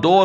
2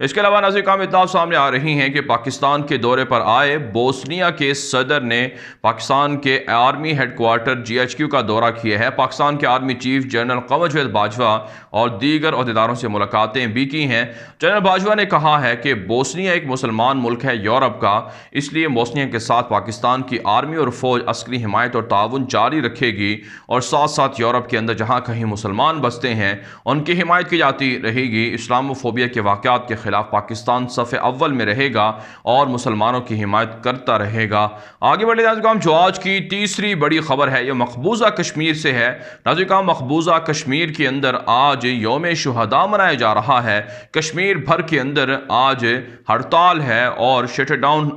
اس کے علاوہ ناظرین کام اطلاع سامنے آ رہی ہیں کہ پاکستان کے دورے پر آئے بوسنیا کے صدر نے پاکستان کے آرمی ہیڈ کوارٹر GHQ کا دورہ کیا ہے۔ پاکستان کے army chief general Qamar Javed Bajwa اور دیگر عہدیداروں سے ملاقاتیں بھی کی ہیں۔ جنرل باجوہ نے کہا ہے کہ بوسنیا ایک مسلمان ملک ہے یورپ کا، اس لیے بوسنیا کے ساتھ پاکستان کی آرمی اور فوج عسکری حمایت اور تعاون جاری رکھے گی اور ساتھ ساتھ یورپ کے اندر جہاں کہیں مسلمان بستے ہیں ان کی حمایت کی جاتی رہے گی۔ اسلاموفوبیا کے واقعات کے خلاف پاکستان صف اول میں رہے گا اور مسلمانوں کی حمایت کرتا رہے گا۔ آگے بڑھے ناظرین، جو آج کی تیسری بڑی خبر ہے یہ مقبوضہ کشمیر سے ہے۔ ناظرین، مقبوضہ کشمیر کے اندر آج یوم شہداء منایا جا رہا ہے۔ کشمیر بھر کے اندر آج ہڑتال ہے اور شٹ ڈاؤن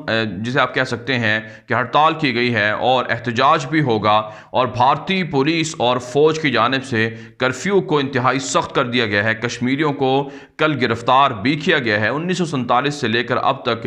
جسے آپ کہہ سکتے ہیں کہ ہڑتال کی گئی ہے اور احتجاج بھی ہوگا، اور بھارتی پولیس اور فوج کی جانب سے کرفیو کو انتہائی سخت کر دیا گیا ہے۔ کشمیریوں کو کل گرفتار بھی کیا گیا ہے۔ 1947 سے لے کر اب تک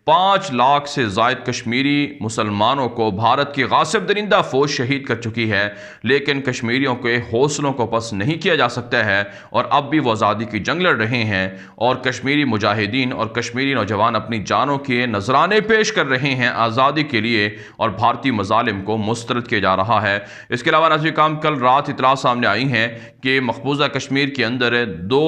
5 لاکھ سے زائد کشمیری مسلمانوں کو بھارت کی غاصب درندہ فوج شہید کر چکی ہے، لیکن کشمیریوں کے حوصلوں کو پس نہیں کیا جا سکتا ہے اور اب بھی وہ آزادی کی جنگ لڑ رہے ہیں، اور کشمیری مجاہدین اور کشمیری نوجوان اپنی جانوں کے نذرانے پیش کر رہے ہیں آزادی کے لیے، اور بھارتی مظالم کو مسترد کیا جا رہا ہے۔ اس کے علاوہ ناظرین کرام، کل رات اطلاع سامنے آئی ہیں کہ مقبوضہ کشمیر کے اندر 2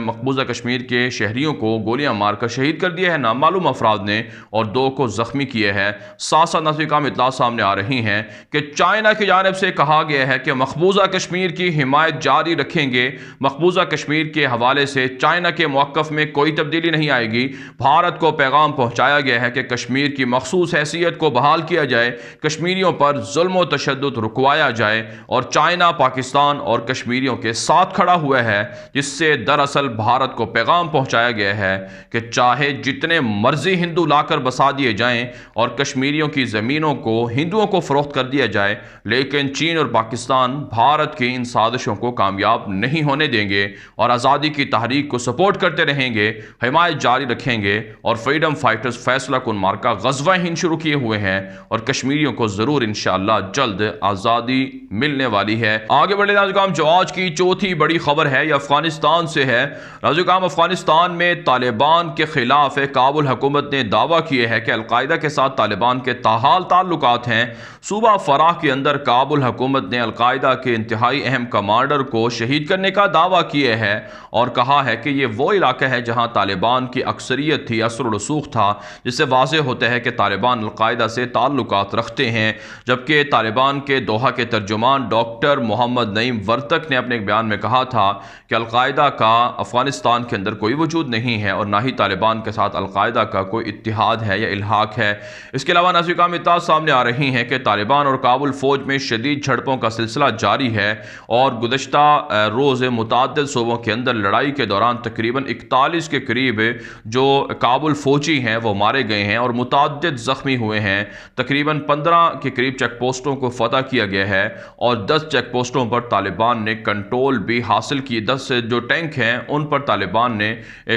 مقبوضہ کشمیر کے شہریوں کو گولیاں مار کر شہید کر دیا ہے نامعلوم افراد نے، اور 2 کو زخمی کیا ہے۔ ساتھ ساتھ ناظرین کرام اطلاع سامنے آ رہی ہیں کہ چائنا کی جانب سے کہا گیا ہے کہ مقبوضہ کشمیر کی حمایت جاری رکھیں گے۔ مقبوضہ کشمیر کے حوالے سے چائنا کے موقف میں کوئی تبدیلی نہیں آئے گی۔ بھارت کو پیغام پہنچایا گیا ہے کہ کشمیر کی مخصوص حیثیت کو بحال کیا جائے، کشمیریوں پر ظلم و تشدد رکوایا جائے، اور چائنا پاکستان اور کشمیریوں کے ساتھ کھڑا ہوا ہے، جس سے دراصل بھارت کو پیغام پہنچایا گیا ہے کہ چاہے جتنے مرضی ہندو لا کر بسا دیے جائیں اور کشمیریوں کی زمینوں کو ہندوؤں کو فروخت کر دیا جائے، لیکن چین اور پاکستان بھارت کی ان سازشوں کو کامیاب نہیں ہونے دیں گے اور آزادی کی تحریک کو سپورٹ کرتے رہیں گے، حمایت جاری رکھیں گے، اور فریڈم فائٹرز فیصلہ کن مارکہ غزوہ ہند شروع کیے ہوئے ہیں، اور کشمیریوں کو ضرور انشاءاللہ جلد آزادی ملنے والی ہے۔ آگے بڑھے ناظرین، جو آج کی چوتھی بڑی خبر ہے یہ افغانستان سے ہے۔ ناظرین، افغانستان میں طالبان کے خلاف کابل حکومت نے دعویٰ کیا ہے کہ القاعدہ کے ساتھ طالبان کے تاحال تعلقات ہیں۔ صوبہ فراح کے اندر کابل حکومت نے القاعدہ کے انتہائی اہم کمانڈر کو شہید کرنے کا دعویٰ کیا ہے اور کہا ہے کہ یہ وہ علاقہ ہے جہاں طالبان کی اکثریت تھی، اثر و رسوخ تھا، جس سے واضح ہوتا ہے کہ طالبان القاعدہ سے تعلقات رکھتے ہیں۔ جبکہ طالبان کے دوحہ کے ترجمان ڈاکٹر محمد نعیم ورتک نے اپنے ایک بیان میں کہا تھا کہ القاعدہ کا افغانستان کے اندر کوئی وجود نہیں ہے اور نہ ہی طالبان کے ساتھ القاعدہ کا کوئی اتحاد ہے یا الحاق ہے۔ اس کے علاوہ ناظرین کرام اطلاعات سامنے آ رہی ہیں کہ طالبان اور کابل فوج میں شدید جھڑپوں کا سلسلہ جاری ہے، اور گزشتہ روز متعدد صوبوں کے اندر لڑائی کے دوران تقریباً 41 کے قریب جو کابل فوجی ہیں وہ مارے گئے ہیں اور متعدد زخمی ہوئے ہیں۔ تقریباً 15 کے قریب چیک پوسٹوں کو فتح کیا گیا ہے اور 10 چیک پوسٹوں پر طالبان نے کنٹرول بھی حاصل کی۔ 10 جو ٹینک ہیں ان پر طالبان نے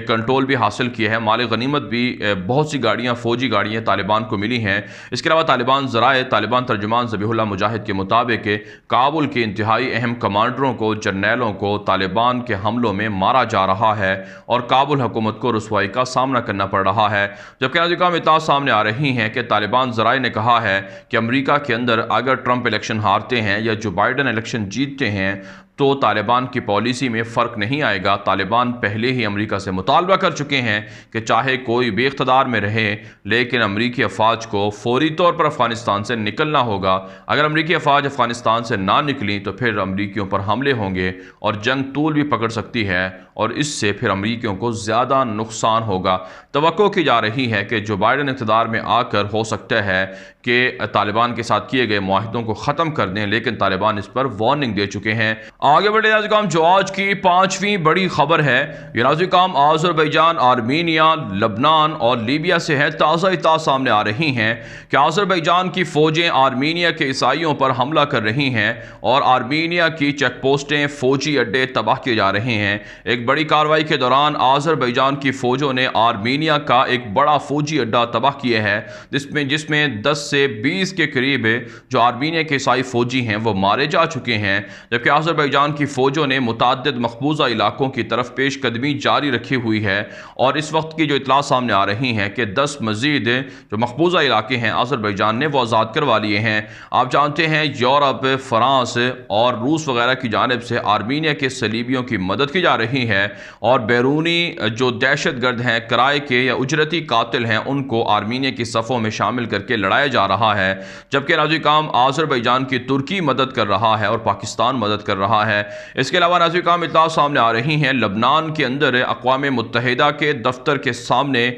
کنٹرول بھی حاصل کیا ہے۔ مال غنیمت بھی بہت سی گاڑیاں، فوجی گاڑیاں طالبان کو ملی ہیں۔ اس کے علاوہ طالبان ذرائع طالبان ترجمان ذبیح اللہ مجاہد کے مطابق کابل کے انتہائی اہم کمانڈروں کو، جرنیلوں کو طالبان کے حملوں میں مارا جا رہا ہے اور کابل حکومت کو رسوائی کا سامنا کرنا پڑ رہا ہے۔ جبکہ ناظرین کرام اطلاعات سامنے آ رہی ہیں کہ طالبان ذرائع نے کہا ہے کہ امریکہ کے اندر اگر ٹرمپ الیکشن ہارتے ہیں یا جو بائیڈن الیکشن جیتتے ہیں تو طالبان کی پالیسی میں فرق نہیں آئے گا۔ طالبان پہلے ہی امریکہ سے مطالبہ کر چکے ہیں کہ چاہے کوئی بھی اقتدار میں رہے لیکن امریکی افواج کو فوری طور پر افغانستان سے نکلنا ہوگا۔ اگر امریکی افواج افغانستان سے نہ نکلیں تو پھر امریکیوں پر حملے ہوں گے اور جنگ طول بھی پکڑ سکتی ہے اور اس سے پھر امریکیوں کو زیادہ نقصان ہوگا۔ توقع کی جا رہی ہے کہ جو بائیڈن اقتدار میں آ کر ہو سکتا ہے کہ طالبان کے ساتھ کیے گئے معاہدوں کو ختم کر دیں، لیکن طالبان اس پر وارننگ دے چکے ہیں۔ آگے بڑھے ناظرین کرام، جو آج کی 5ویں بڑی خبر ہے یہ ناظرین کرام آذربائیجان، آرمینیا، لبنان اور لیبیا سے ہے۔ تازہ اطلاعات سامنے آ رہی ہیں کہ آذربائیجان کی فوجیں آرمینیا کے عیسائیوں پر حملہ کر رہی ہیں اور آرمینیا کی چیک پوسٹیں، فوجی اڈے تباہ کیے جا رہے ہیں۔ ایک ایک بڑی کارروائی کے دوران آذربائیجان کی فوجوں نے آرمینیا کا ایک بڑا فوجی اڈہ تباہ کیا ہے، جس میں 10 سے 20 کے قریب جو آرمینیا کے عیسائی فوجی ہیں وہ مارے جا چکے ہیں، جبکہ آذربائیجان کی فوجوں نے متعدد مقبوضہ علاقوں کی طرف پیش قدمی جاری رکھی ہوئی ہے، اور اس وقت کی جو اطلاع سامنے آ رہی ہیں کہ 10 مزید جو مقبوضہ علاقے ہیں آذربائیجان نے وہ آزاد کروا لیے ہیں۔ آپ جانتے ہیں یورپ، فرانس اور روس وغیرہ کی جانب سے آرمینیا کے صلیبیوں کی مدد کی جا رہی ہے، اور بیرونی جو دہشت گرد ہیں، کرائے کے یا اجرتی قاتل ہیں، ان کو آرمینیا کی صفوں میں شامل کر کے لڑایا جا رہا ہے، جبکہ نازی کام آذربائیجان کی ترکی مدد کر رہا ہے اور پاکستان مدد کر رہا ہے۔ اس کے علاوہ نازی کام اطلاع سامنے آ رہی ہیں لبنان کے اندر اقوام متحدہ کے دفتر کے سامنے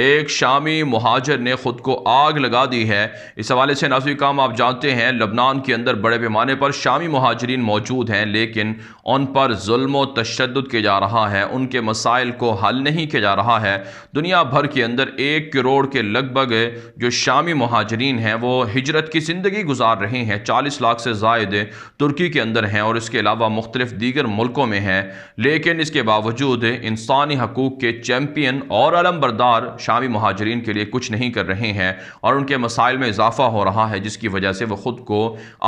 ایک شامی مہاجر نے خود کو آگ لگا دی ہے۔ اس حوالے سے نازی کام آپ جانتے ہیں لبنان کے اندر بڑے پیمانے پر شامی مہاجرین موجود ہیں، لیکن ان پر ظلم و تشدد کیا جا رہا ہے، ان کے مسائل کو حل نہیں کیا جا رہا ہے۔ دنیا بھر کے اندر 1 کروڑ کے لگ بھگ جو شامی مہاجرین ہیں وہ ہجرت کی زندگی گزار رہے ہیں، 40 لاکھ سے زائد ترکی کے اندر ہیں اور اس کے علاوہ مختلف دیگر ملکوں میں ہیں، لیکن اس کے باوجود انسانی حقوق کے چیمپئن اور علم بردار شامی مہاجرین کے لیے کچھ نہیں کر رہے ہیں، اور ان کے مسائل میں اضافہ ہو رہا ہے، جس کی وجہ سے وہ خود کو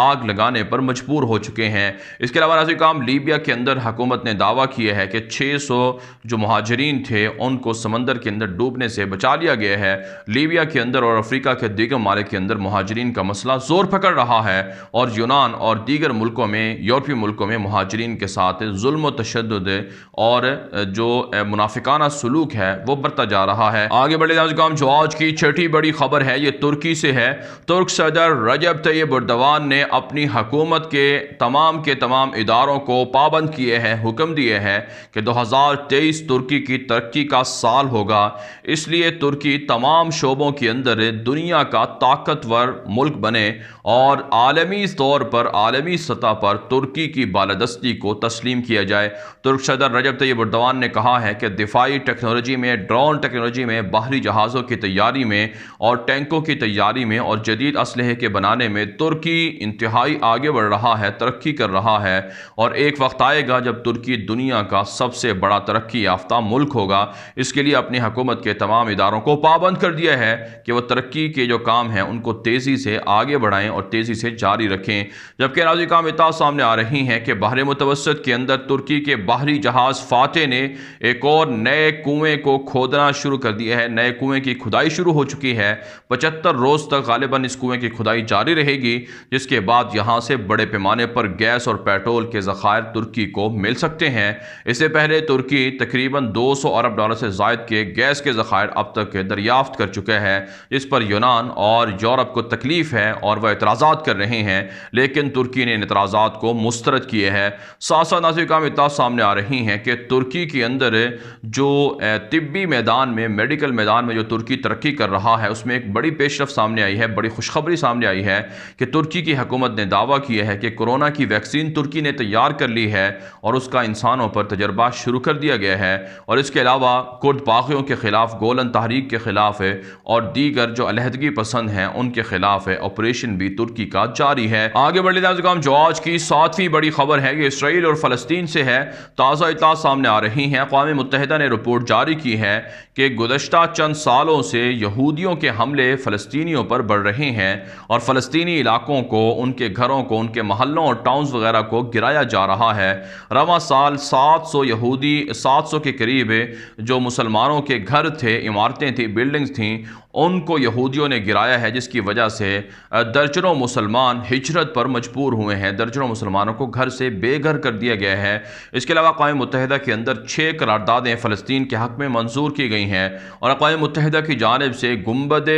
آگ لگانے پر مجبور ہو چکے ہیں۔ اس کے علاوہ نازی کام لیبیا کے اندر حکومت نے دعویٰ کیا ہے کہ 600 جو مہاجرین تھے ان کو سمندر کے اندر ڈوبنے سے بچا لیا گیا ہے۔ لیبیا کے اندر اور افریقہ کے دیگر ممالک کے اندر مہاجرین کا مسئلہ زور پکڑ رہا ہے، اور یونان اور دیگر ملکوں میں، یورپی ملکوں میں مہاجرین کے ساتھ ظلم و تشدد اور جو منافقانہ سلوک ہے وہ بڑھتا جا رہا ہے۔ آگے بڑھے نازی کام جو آج کی چھٹی بڑی خبر ہے یہ ترکی سے ہے۔ ترک صدر رجب طیب اردوان نے اپنی حکومت کے تمام اداروں کو پابند کیے ہیں، حکم دیے ہیں کہ 2023 ترکی کی ترقی کا سال ہوگا، اس لیے ترکی تمام شعبوں کے اندر دنیا کا طاقتور ملک بنے اور عالمی طور پر، عالمی سطح پر ترکی کی بالادستی کو تسلیم کیا جائے۔ ترک صدر رجب طیب اردوان نے کہا ہے کہ دفاعی ٹیکنالوجی میں، ڈرون ٹیکنالوجی میں، بحری جہازوں کی تیاری میں اور ٹینکوں کی تیاری میں اور جدید اسلحے کے بنانے میں ترکی انتہائی آگے بڑھ رہا ہے، ترقی کر رہا ہے، اور ایک وقت آئے گا جب ترکی دنیا کا سب سے بڑا ترقی یافتہ ملک ہوگا۔ اس کے لیے اپنی حکومت کے تمام اداروں کو پابند کر دیا ہے کہ وہ ترقی کے جو کام ہیں ان کو تیزی سے آگے بڑھائیں اور تیزی سے جاری رکھیں، جبکہ نازی کام اطلاع سامنے آ رہی ہیں کہ بحر متوسط کے اندر ترکی کے بحری جہاز فاتح نے ایک اور نئے کنویں کو کھودنا شروع کر دیا ہے، نئے کنویں کی کھدائی شروع ہو چکی ہے۔ 75 روز تک غالباً اس کنویں کی کھدائی جاری رہے گی، جس کے بعد یہاں سے بڑے پیمانے پر گیس اور پیٹرول کے ذخائر ترکی کو مل سکتے ہیں۔ اس سے پہلے ترکی تقریباً $200 ارب سے زائد کے گیس کے ذخائر اب تک دریافت کر چکا ہے، جس پر یونان اور یورپ کو تکلیف ہے اور وہ اعتراضات کر رہے ہیں، لیکن ترکی نے ان اعتراضات کو مسترد کیے ہے۔ ساتھ ساتھ نازی کام اطلاع سامنے آ رہی ہیں کہ ترکی کے اندر جو طبی میدان میں، میڈیکل میدان میں جو ترکی ترقی کر رہا ہے اس میں ایک بڑی پیش رفت سامنے آئی ہے، بڑی خوشخبری سامنے آئی ہے کہ ترکی کی حکومت نے دعویٰ کیا ہے کہ کورونا کی ویکسین ترکی نے تیار کر لی ہے اور اس کا انسانوں پر تجربہ شروع کر دیا گیا ہے، اور اس کے علاوہ کرد باغیوں کے خلاف، گولن تحریک کے خلاف اور دیگر جو علیحدگی پسند ہیں ان کے خلاف آپریشن بھی ترکی کا جاری ہے۔ آگے بڑھے ناظرین، جو آج کی 7ویں بڑی خبر ہے یہ اسرائیل اور فلسطین سے ہے۔ تازہ اطلاعات سامنے آ رہی ہیں، اقوام متحدہ نے رپورٹ جاری کی ہے کہ گزشتہ چند سالوں سے یہودیوں کے حملے فلسطینیوں پر بڑھ رہے ہیں اور فلسطینی علاقوں کو، ان کے گھروں کو، ان کے محلوں اور ٹاؤنز وغیرہ کو گرایا جا رہا ہے۔ رواں سال 700 کے قریب جو مسلمانوں کے گھر تھے، عمارتیں تھیں، بلڈنگز تھیں، ان کو یہودیوں نے گرایا ہے، جس کی وجہ سے درجنوں مسلمان ہجرت پر مجبور ہوئے ہیں، درجنوں مسلمانوں کو گھر سے بے گھر کر دیا گیا ہے۔ اس کے علاوہ اقوام متحدہ کے اندر 6 قراردادیں فلسطین کے حق میں منظور کی گئی ہیں اور اقوام متحدہ کی جانب سے گنبد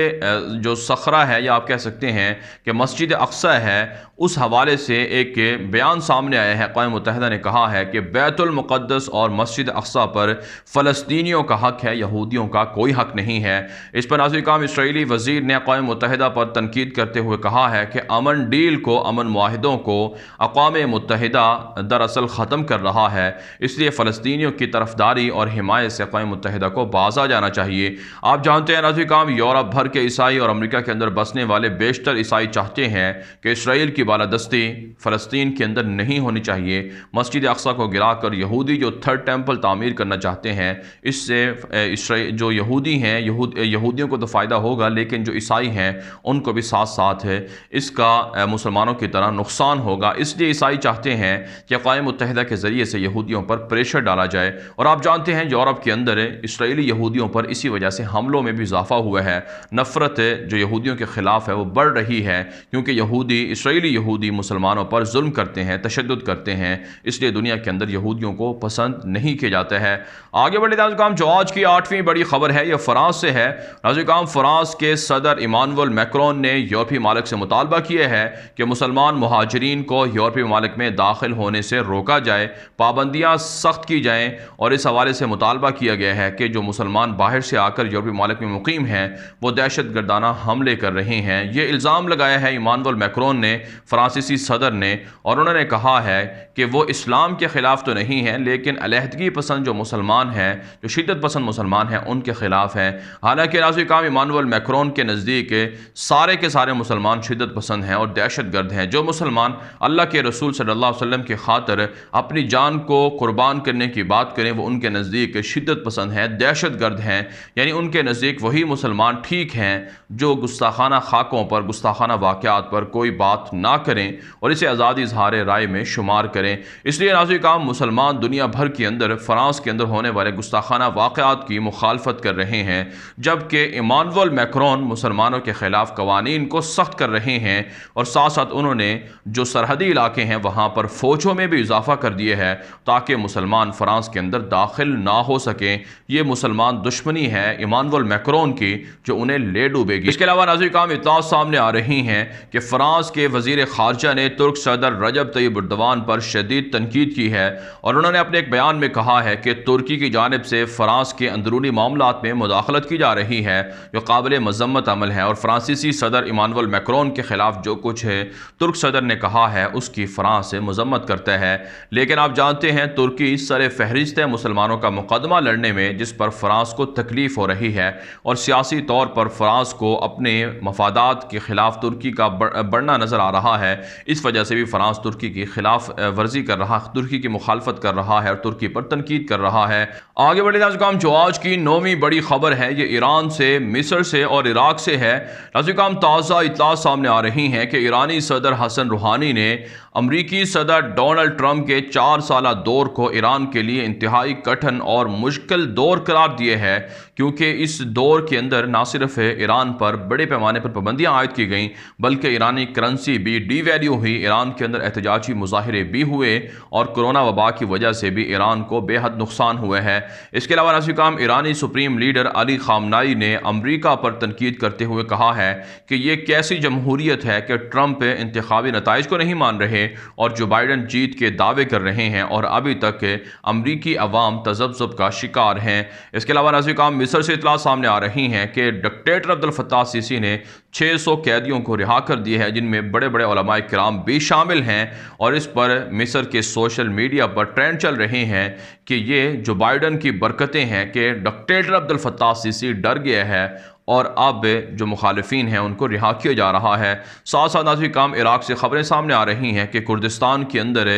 جو صخرہ ہے، یا آپ کہہ سکتے ہیں کہ مسجد اقصی ہے، اس حوالے سے ایک بیان سامنے آیا ہے۔ اقوام متحدہ نے کہا ہے کہ بیت المقدس اور مسجد اقصی پر فلسطینیوں کا حق ہے، یہودیوں کا کوئی حق نہیں ہے۔ اس پر ناظرین، اسرائیلی وزیر نے اقوام متحدہ پر تنقید کرتے ہوئے کہا ہے کہ امن ڈیل کو، امن معاہدوں کو اقوام متحدہ دراصل ختم کر رہا ہے، اس لیے فلسطینیوں کی طرفداری اور حمایت سے اقوام متحدہ کو باز آ جانا چاہیے۔ آپ جانتے ہیں ناظرین، یورپ بھر کے عیسائی اور امریکہ کے اندر بسنے والے بیشتر عیسائی چاہتے ہیں کہ اسرائیل کی بالادستی فلسطین کے اندر نہیں ہونی چاہیے۔ مسجد اقصی کو گرا کر یہودی جو تھرڈ ٹیمپل تعمیر کرنا چاہتے ہیں، اس سے جو یہودی ہیں یہودیوں کو تو فائدہ ہوگا، لیکن جو عیسائی ہیں ان کو بھی ساتھ ساتھ ہے اس کا مسلمانوں کی طرح نقصان ہوگا۔ اس لیے عیسائی چاہتے ہیں کہ اقوام متحدہ کے ذریعے سے یہودیوں پر پریشر ڈالا جائے، اور آپ جانتے ہیں یورپ کے اندر اسرائیلی یہودیوں پر اسی وجہ سے حملوں میں بھی اضافہ ہوا ہے۔ نفرت جو یہودیوں کے خلاف ہے وہ بڑھ رہی ہے، کیونکہ اسرائیلی یہودی مسلمانوں پر ظلم کرتے ہیں، تشدد کرتے ہیں، اس لیے دنیا کے اندر یہودیوں کو پسند نہیں کیا جاتا ہے۔ آگے بڑھے ناظرین، جو آج کی 8ویں بڑی خبر ہے یہ فرانس سے ہے۔ ناظرین، فرانس کے صدر ایمانوئل میکرون نے یورپی ممالک سے مطالبہ کیا ہے کہ مسلمان مہاجرین کو یورپی ممالک میں داخل ہونے سے روکا جائے، پابندیاں سخت کی جائیں، اور اس حوالے سے مطالبہ کیا گیا ہے کہ جو مسلمان باہر سے آ کر یورپی ممالک میں مقیم ہیں وہ دہشت گردانہ حملے کر رہے ہیں۔ یہ الزام لگایا ہے ایمانوئل میکرون نے، فرانسیسی صدر نے، اور انہوں نے کہا ہے کہ وہ اسلام کے خلاف تو نہیں ہیں لیکن علیحدگی پسند جو مسلمان ہیں، جو شدت پسند مسلمان ہیں، ان کے خلاف ہیں۔ حالانکہ ناظرین، ایمانوئل میکرون کے نزدیک سارے کے سارے مسلمان شدت پسند ہیں اور دہشت گرد ہیں۔ جو مسلمان اللہ کے رسول صلی اللہ علیہ وسلم کی خاطر اپنی جان کو قربان کرنے کی بات کریں وہ ان کے نزدیک شدت پسند ہیں، دہشت گرد ہیں، یعنی ان کے نزدیک وہی مسلمان ٹھیک ہیں جو گستاخانہ خاکوں پر، گستاخانہ واقعات پر کوئی بات نہ کریں اور اسے آزادی اظہار رائے میں شمار کریں۔ اس لیے ناظرین، مسلمان دنیا بھر کے اندر فرانس کے اندر ہونے والے گستاخانہ واقعات کی مخالفت کر رہے ہیں، جبکہ ایمانوئل میکرون مسلمانوں کے خلاف قوانین کو سخت کر رہے ہیں، اور ساتھ ساتھ انہوں نے جو سرحدی علاقے ہیں وہاں پر فوجوں میں بھی اضافہ کر دیے ہے تاکہ مسلمان فرانس کے اندر داخل نہ ہو سکیں۔ یہ مسلمان دشمنی ہے ایمانوئل میکرون کی جو انہیں لے ڈوبے گی۔ اس کے علاوہ ناظرین، اطلاعات سامنے آ رہی ہیں کہ فرانس کے وزیر خارجہ نے ترک صدر رجب طیب اردوان پر شدید تنقید کی ہے، اور انہوں نے اپنے ایک بیان میں کہا ہے کہ ترکی کی جانب سے فرانس کے اندرونی معاملات میں مداخلت کی جا رہی ہے جو قابل مذمت عمل ہے، اور فرانسیسی صدر ایمانوئل میکرون کے خلاف جو کچھ ہے ترک صدر نے کہا ہے اس کی فرانس سے مذمت کرتا ہے۔ لیکن آپ جانتے ہیں ترکی سر فہرست ہے مسلمانوں کا مقدمہ لڑنے میں، جس پر فرانس کو تکلیف ہو رہی ہے، اور سیاسی طور پر فرانس کو اپنے مفادات کے خلاف ترکی کا بڑھنا نظر آ رہا ہے۔ اس وجہ سے بھی فرانس ترکی کی خلاف ورزی کر رہا، ترکی کی مخالفت کر رہا ہے اور ترکی پر تنقید کر رہا ہے۔ آگے بڑھے ناظرین، جو آج کی 9ویں بڑی خبر ہے یہ ایران سے، مصر سے اور عراق سے ہے۔ ناظرین، تازہ اطلاعات سامنے آ رہی ہیں کہ ایرانی صدر حسن روحانی نے امریکی صدر ڈونلڈ ٹرمپ کے 4 سالہ دور کو ایران کے لیے انتہائی کٹھن اور مشکل دور قرار دیے ہے، کیونکہ اس دور کے اندر نہ صرف ایران پر بڑے پیمانے پر پابندیاں عائد کی گئیں بلکہ ایرانی کرنسی بھی ڈی ویلیو ہوئی، ایران کے اندر احتجاجی مظاہرے بھی ہوئے، اور کرونا وبا کی وجہ سے بھی ایران کو بے حد نقصان ہوئے ہے۔ اس کے علاوہ ناظرین، ایرانی سپریم لیڈر علی خامنائی نے امریکہ پر تنقید کرتے ہوئے کہا ہے کہ یہ کیسی جمہوریت ہے کہ ٹرمپ انتخابی نتائج کو نہیں مان رہے اور جو بائیڈن جیت کے دعوے کر رہے ہیں، اور ابھی تک امریکی عوام تذبذب کا شکار ہیں۔ اس کے علاوہ ناظرین، مصر سے اطلاع سامنے آ رہی ہیں کہ ڈکٹیٹر عبدالفتاح السیسی نے 600 قیدیوں کو رہا کر دیا ہے، جن میں بڑے بڑے علماء کرام بھی شامل ہیں، اور اس پر مصر کے سوشل میڈیا پر ٹرینڈ چل رہے ہیں کہ یہ جو بائیڈن کی برکتیں ہیں کہ ڈکٹیٹر عبدالفتاح السیسی ڈر گیا ہے اور اب جو مخالفین ہیں ان کو رہا کیا جا رہا ہے۔ ساتھ ساتھ ناظرین، عراق سے خبریں سامنے آ رہی ہیں کہ کردستان کے اندر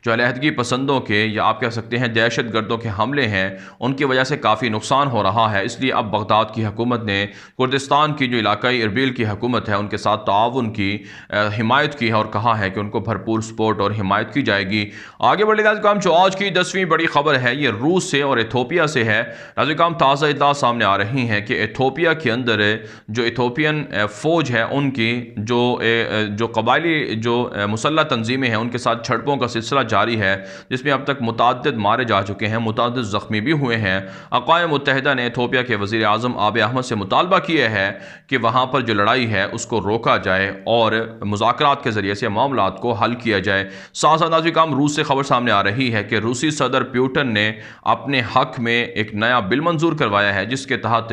جو علیحدگی پسندوں کے یا آپ کہہ سکتے ہیں دہشت گردوں کے حملے ہیں ان کی وجہ سے کافی نقصان ہو رہا ہے، اس لیے اب بغداد کی حکومت نے کردستان کی جو علاقائی اربیل کی حکومت ہے ان کے ساتھ تعاون کی حمایت کی ہے اور کہا ہے کہ ان کو بھرپور سپورٹ اور حمایت کی جائے گی۔ آگے بڑھے ناظرین، جو آج کی 10ویں بڑی خبر ہے یہ روس سے اور ایتھوپیا سے ہے۔ ناظرین، تازہ اطلاع سامنے آ رہی ہیں کہ ایتھوپیا کے اندر جو ایتھوپین فوج ہے ان کی جو قبائلی جو مسلح تنظیمیں ہیں ان کے ساتھ جھڑپوں کا سلسلہ جاری ہے، جس میں اب تک متعدد مارے جا چکے ہیں، متعدد زخمی بھی ہوئے ہیں۔ اقوام متحدہ نے ایتھوپیا کے وزیر اعظم آبی احمد سے مطالبہ کیا ہے کہ وہاں پر جو لڑائی ہے اس کو روکا جائے اور مذاکرات کے ذریعے سے معاملات کو حل کیا جائے۔ ساتھ ساتھ ناظرین، روس سے خبر سامنے آ رہی ہے کہ روسی صدر پیوٹن نے اپنے حق میں ایک نیا بل منظور کروایا ہے، جس کے تحت